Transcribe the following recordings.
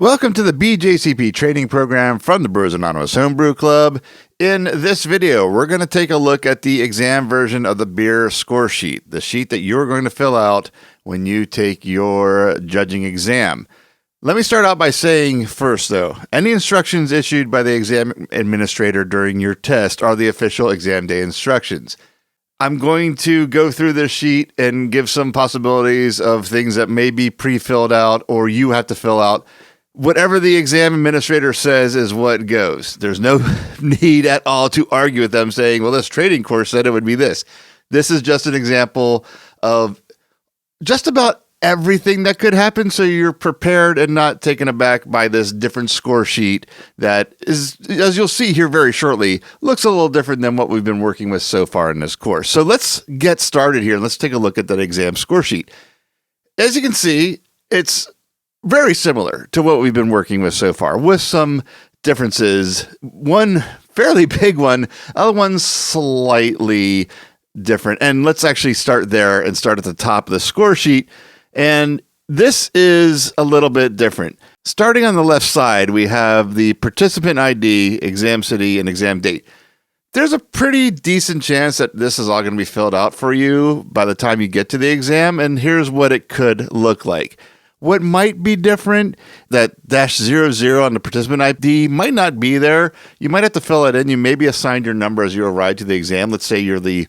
Welcome to the BJCP training program from the Brewers Anonymous Homebrew Club. In this video, we're going to take a look at the exam version of the beer score sheet, the sheet that you're going to fill out when you take your judging exam. Let me start out by saying first, though, any instructions issued by the exam administrator during your test are the official exam day instructions. I'm going to go through this sheet and give some possibilities of things that may be pre-filled out or you have to fill out. Whatever the exam administrator says is what goes. There's no need at all to argue with them saying, well, this training course said it would be this. This is just an example of just about everything that could happen, so you're prepared and not taken aback by this different score sheet that is, as you'll see here very shortly, looks a little different than what we've been working with so far in this course. So let's get started here. Let's take a look at that exam score sheet. As you can see, it's very similar to what we've been working with so far, with some differences. One fairly big one, other one slightly different. And let's actually start there and start at the top of the score sheet. And this is a little bit different. Starting on the left side, we have the participant ID, exam city, and exam date. There's a pretty decent chance that this is all going to be filled out for you by the time you get to the exam. And here's what it could look like. What might be different, that -00 on the participant ID might not be there. You might have to fill it in. You may be assigned your number as you arrive to the exam. Let's say you're the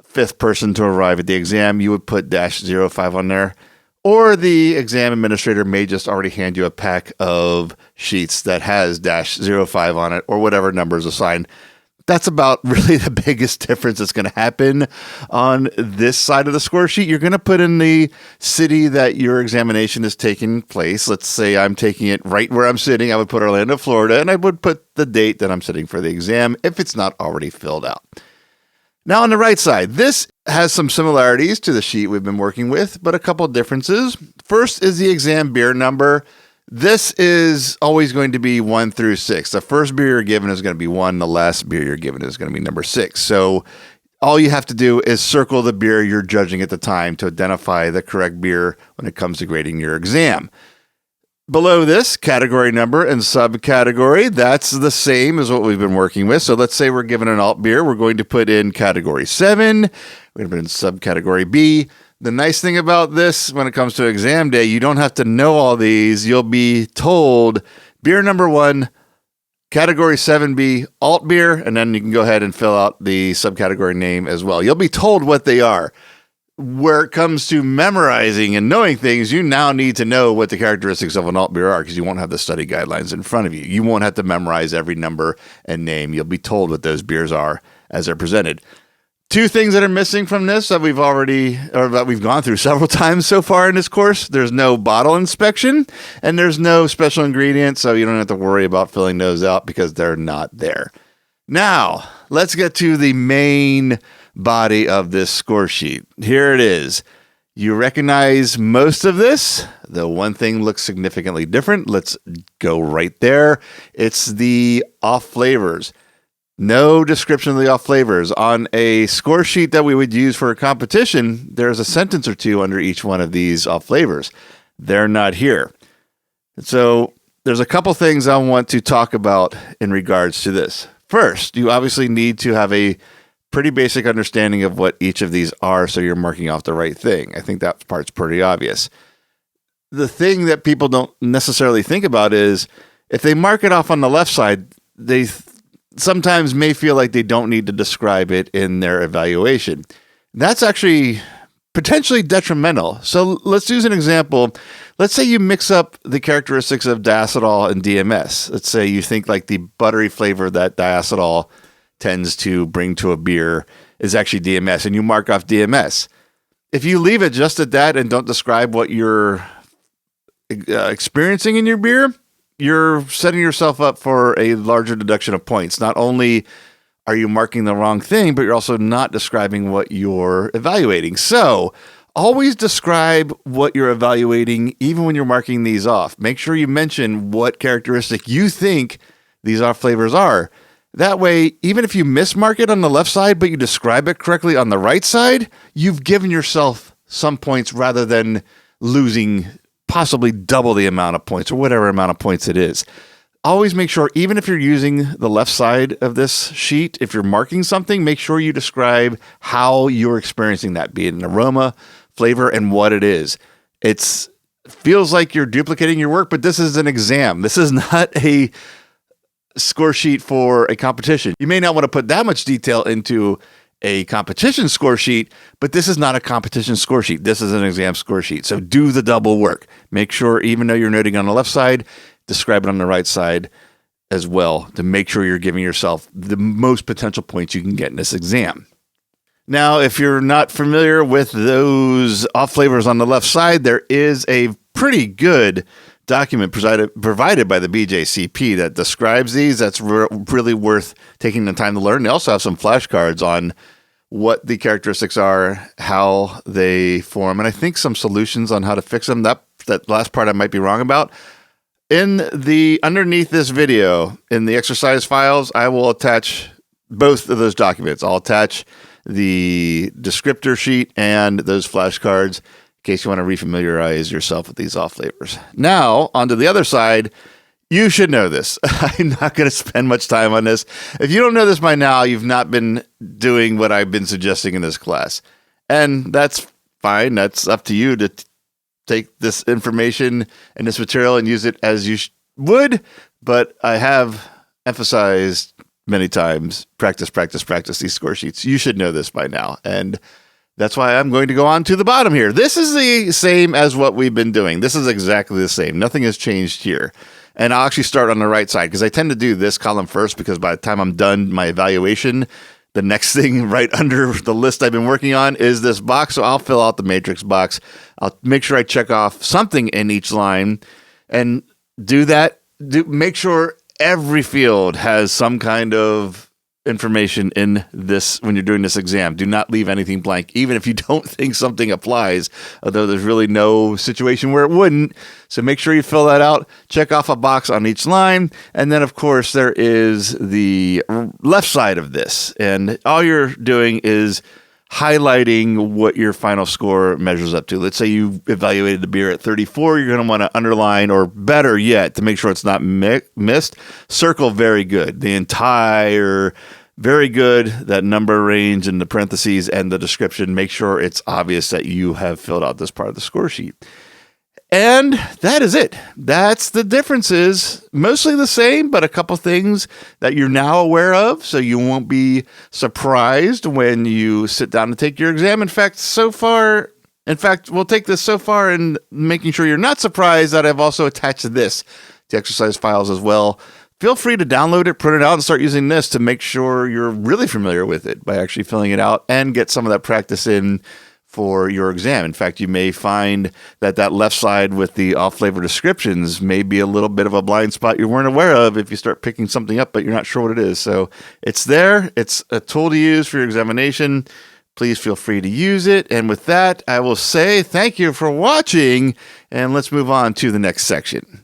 5th person to arrive at the exam. You would put -05 on there. Or the exam administrator may just already hand you a pack of sheets that has -05 on it or whatever number is assigned. That's about really the biggest difference that's going to happen on this side of the score sheet. You're going to put in the city that your examination is taking place. Let's say I'm taking it right where I'm sitting. I would put Orlando, Florida, and I would put the date that I'm sitting for the exam if it's not already filled out. Now on the right side, this has some similarities to the sheet we've been working with, but a couple of differences. First is the exam beer number. This is always going to be 1 through 6. The first beer you're given is going to be 1. The last beer you're given is going to be number 6. So all you have to do is circle the beer you're judging at the time to identify the correct beer when it comes to grading your exam. Below this, category number and subcategory, that's the same as what we've been working with. So let's say we're given an alt beer. We're going to put in category 7. We're going to put in subcategory B. The nice thing about this, when it comes to exam day, you don't have to know all these. You'll be told beer number 1, category 7B, alt beer, and then you can go ahead and fill out the subcategory name as well. You'll be told what they are. Where it comes to memorizing and knowing things, you now need to know what the characteristics of an alt beer are because you won't have the study guidelines in front of you. You won't have to memorize every number and name. You'll be told what those beers are as they're presented. Two things that are missing from this that we've gone through several times so far in this course. There's no bottle inspection and there's no special ingredients, so you don't have to worry about filling those out because they're not there. Now, let's get to the main body of this score sheet. Here it is. You recognize most of this, though one thing looks significantly different. Let's go right there. It's the off flavors. No description of the off flavors. On a score sheet that we would use for a competition, there's a sentence or two under each one of these off flavors. They're not here. So there's a couple things I want to talk about in regards to this. First, you obviously need to have a pretty basic understanding of what each of these are so you're marking off the right thing. I think that part's pretty obvious. The thing that people don't necessarily think about is if they mark it off on the left side, they sometimes may feel like they don't need to describe it in their evaluation. That's actually potentially detrimental. So let's use an example. Let's say you mix up the characteristics of diacetyl and DMS. Let's say you think like the buttery flavor that diacetyl tends to bring to a beer is actually DMS, and you mark off DMS. If you leave it just at that and don't describe what you're experiencing in your beer, you're setting yourself up for a larger deduction of points. Not only are you marking the wrong thing, but you're also not describing what you're evaluating. So always describe what you're evaluating, even when you're marking these off. Make sure you mention what characteristic you think these off flavors are. That way, even if you mismark it on the left side, but you describe it correctly on the right side, you've given yourself some points rather than losing possibly double the amount of points or whatever amount of points it is. Always make sure, even if you're using the left side of this sheet, if you're marking something, make sure you describe how you're experiencing that, be it an aroma, flavor, and what it is. It feels like you're duplicating your work, but this is an exam. This is not a score sheet for a competition. You may not want to put that much detail into a competition score sheet, but this is not a competition score sheet. This is an exam score sheet. So do the double work. Make sure, even though you're noting on the left side, describe it on the right side as well to make sure you're giving yourself the most potential points you can get in this exam. Now, if you're not familiar with those off flavors on the left side, there is a pretty good document provided by the BJCP that describes these. That's really worth taking the time to learn. They also have some flashcards on what the characteristics are, how they form, and I think some solutions on how to fix them. That last part I might be wrong about. Underneath this video, in the exercise files, I will attach both of those documents. I'll attach the descriptor sheet and those flashcards in case you want to refamiliarize yourself with these off flavors. Now, onto the other side. You should know this. I'm not going to spend much time on this. If you don't know this by now, you've not been doing what I've been suggesting in this class. And that's fine. That's up to you to take this information and this material and use it as you would. But I have emphasized many times, practice these score sheets. You should know this by now. And that's why I'm going to go on to the bottom here. This is the same as what we've been doing. This is exactly the same. Nothing has changed here. And I'll actually start on the right side because I tend to do this column first because by the time I'm done my evaluation, the next thing right under the list I've been working on is this box. So I'll fill out the matrix box. I'll make sure I check off something in each line and do that. Make sure every field has some kind of information in this when you're doing this exam. Do not leave anything blank, even if you don't think something applies, although there's really no situation where it wouldn't. So make sure you fill that out, check off a box on each line, and then of course there is the left side of this, and all you're doing is highlighting what your final score measures up to. Let's say you evaluated the beer at 34. You're going to want to underline, or better yet, to make sure it's not missed, circle very good. The entire very good, that number range in the parentheses and the description. Make sure it's obvious that you have filled out this part of the score sheet. And that is it. That's the differences. Mostly the same, but a couple things that you're now aware of, so you won't be surprised when you sit down to take your exam. In fact, we'll take this so far in making sure you're not surprised that I've also attached this to exercise files as well. Feel free to download it, print it out, and start using this to make sure you're really familiar with it by actually filling it out and get some of that practice in for your exam. In fact, you may find that left side with the off-flavor descriptions may be a little bit of a blind spot you weren't aware of if you start picking something up, but you're not sure what it is. So it's there. It's a tool to use for your examination. Please feel free to use it. And with that, I will say thank you for watching, and let's move on to the next section.